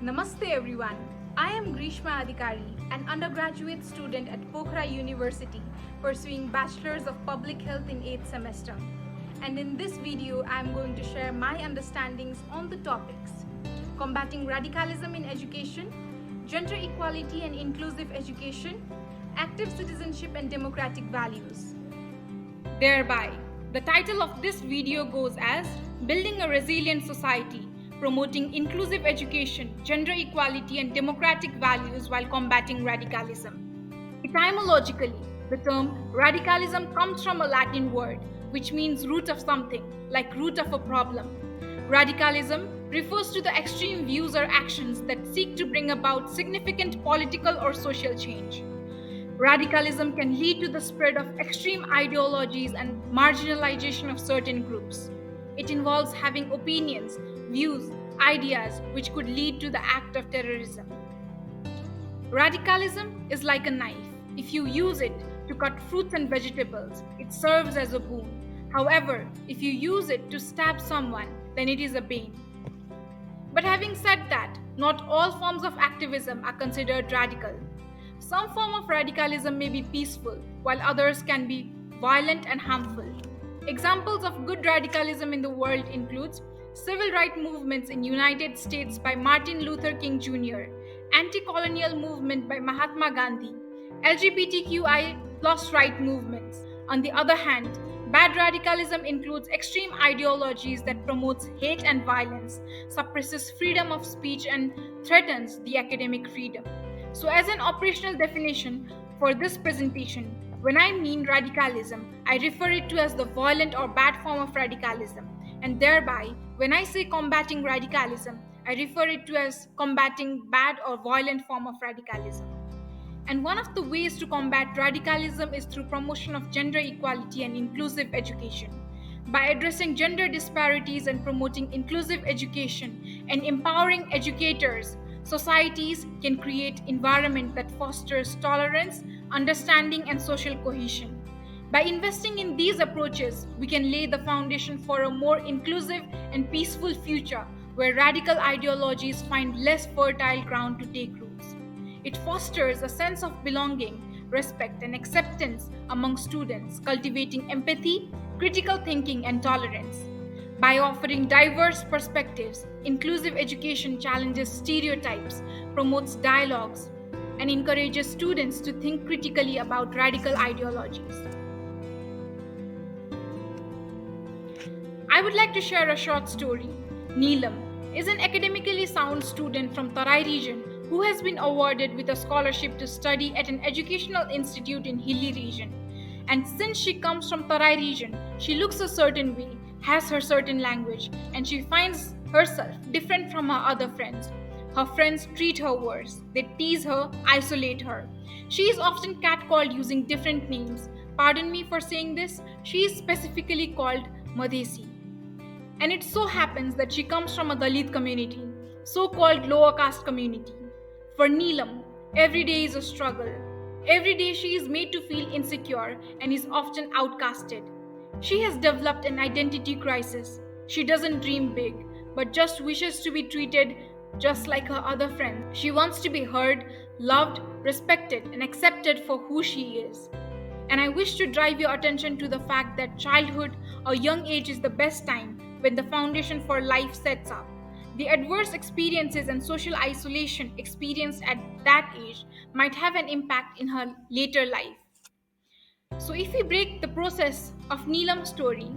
Namaste everyone. I am Grishma Adhikari, an undergraduate student at Pokhara University pursuing Bachelor's of Public Health in 8th semester. And in this video, I am going to share my understandings on the topics: combating radicalism in education, gender equality and inclusive education, active citizenship and democratic values. Thereby, the title of this video goes as Building a Resilient Society, Promoting Inclusive Education, Gender Equality and Democratic Values while Combating Radicalism. Etymologically, the term radicalism comes from a Latin word which means root of something, like root of a problem. Radicalism refers to the extreme views or actions that seek to bring about significant political or social change. Radicalism can lead to the spread of extreme ideologies and marginalization of certain groups. It involves having opinions, views, ideas which could lead to the act of terrorism. Radicalism is like a knife. If you use it to cut fruits and vegetables, it serves as a boon. However, if you use it to stab someone, then it is a bane. But having said that, not all forms of activism are considered radical. Some form of radicalism may be peaceful, while others can be violent and harmful. Examples of good radicalism in the world includes civil rights movements in United States by Martin Luther King Jr., anti-colonial movement by Mahatma Gandhi, LGBTQI plus right movements. On the other hand, bad radicalism includes extreme ideologies that promotes hate and violence, suppresses freedom of speech and threatens the academic freedom. So as an operational definition for this presentation, when I mean radicalism, I refer it to as the violent or bad form of radicalism. And thereby, when I say combating radicalism, I refer it to as combating bad or violent form of radicalism. And one of the ways to combat radicalism is through promotion of gender equality and inclusive education. By addressing gender disparities and promoting inclusive education and empowering educators, societies can create environment that fosters tolerance, understanding, and social cohesion. By investing in these approaches, we can lay the foundation for a more inclusive and peaceful future where radical ideologies find less fertile ground to take roots. It fosters a sense of belonging, respect, and acceptance among students, cultivating empathy, critical thinking, and tolerance. By offering diverse perspectives, inclusive education challenges stereotypes, promotes dialogues, and encourages students to think critically about radical ideologies. I would like to share a short story. Neelam is an academically sound student from Tarai region who has been awarded with a scholarship to study at an educational institute in Hilli region. And since she comes from Tarai region, she looks a certain way, has her certain language, and she finds herself different from her other friends. Her friends treat her worse. They tease her, isolate her. She is often catcalled using different names. Pardon me for saying this, she is specifically called Madhesi. And it so happens that she comes from a Dalit community, so-called lower caste community. For Neelam, every day is a struggle. Every day she is made to feel insecure and is often outcasted. She has developed an identity crisis. She doesn't dream big, but just wishes to be treated just like her other friends. She wants to be heard, loved, respected, and accepted for who she is. And I wish to drive your attention to the fact that childhood or young age is the best time when the foundation for life sets up. The adverse experiences and social isolation experienced at that age might have an impact in her later life. So if we break the process of Neelam's story,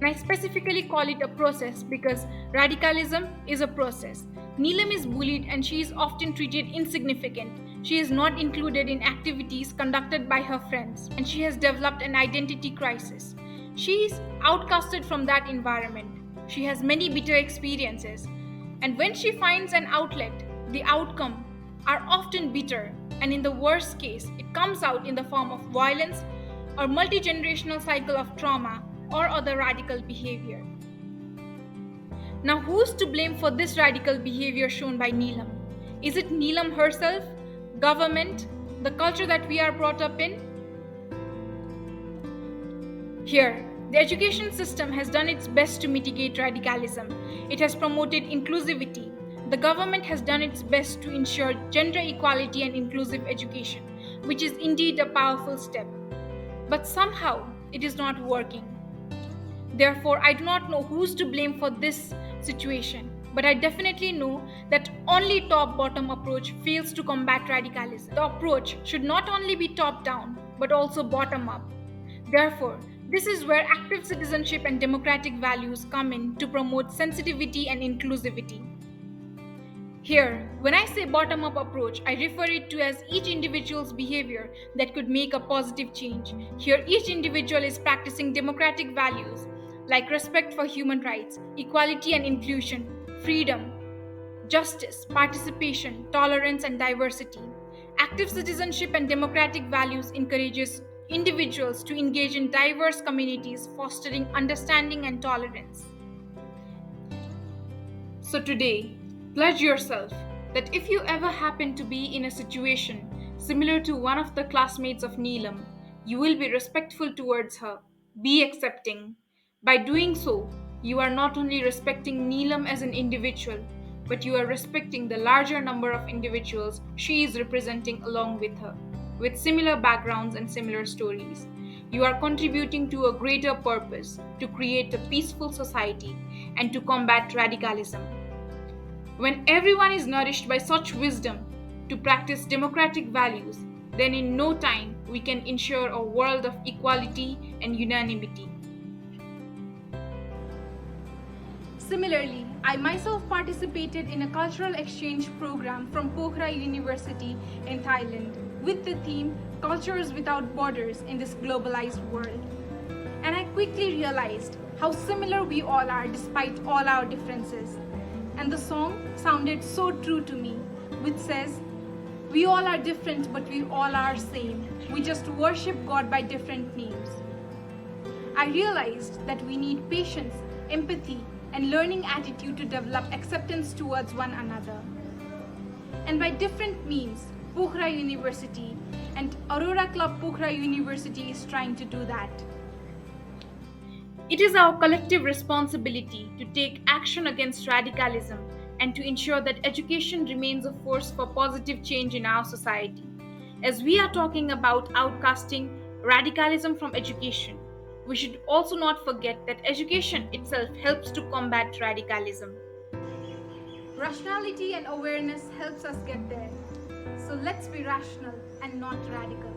and I specifically call it a process because radicalism is a process. Neelam is bullied and she is often treated insignificant. She is not included in activities conducted by her friends and she has developed an identity crisis. She is outcasted from that environment. She has many bitter experiences. And when she finds an outlet, the outcome are often bitter, and in the worst case, it comes out in the form of violence or multi-generational cycle of trauma or other radical behavior. Now, who's to blame for this radical behavior shown by Neelam? Is it Neelam herself, government, the culture that we are brought up in? Here, the education system has done its best to mitigate radicalism. It has promoted inclusivity, The government has done its best to ensure gender equality and inclusive education, which is indeed a powerful step. But somehow it is not working. Therefore, I do not know who's to blame for this situation, but I definitely know that only top bottom approach fails to combat radicalism. The approach should not only be top down, but also bottom up. Therefore, this is where active citizenship and democratic values come in to promote sensitivity and inclusivity. Here, when I say bottom up approach, I refer it to as each individual's behavior that could make a positive change. Here, each individual is practicing democratic values like respect for human rights, equality and inclusion, freedom, justice, participation, tolerance and diversity. Active citizenship and democratic values encourages individuals to engage in diverse communities, fostering understanding and tolerance. So today, pledge yourself that if you ever happen to be in a situation similar to one of the classmates of Neelam, you will be respectful towards her, be accepting. By doing so, you are not only respecting Neelam as an individual, but you are respecting the larger number of individuals she is representing along with her, with similar backgrounds and similar stories. You are contributing to a greater purpose to create a peaceful society and to combat radicalism. When everyone is nourished by such wisdom to practice democratic values, then in no time we can ensure a world of equality and unanimity. Similarly, I myself participated in a cultural exchange program from Pokhara University in Thailand with the theme Cultures Without Borders in this globalized world. And I quickly realized how similar we all are despite all our differences. And the song sounded so true to me, which says, "We all are different, but we all are same. We just worship God by different names." I realized that we need patience, empathy, and learning attitude to develop acceptance towards one another. And by different means, Pokhara University and Aurora Club Pokhara University is trying to do that. It is our collective responsibility to take action against radicalism and to ensure that education remains a force for positive change in our society. As we are talking about outcasting radicalism from education, we should also not forget that education itself helps to combat radicalism. Rationality and awareness helps us get there. So let's be rational and not radical.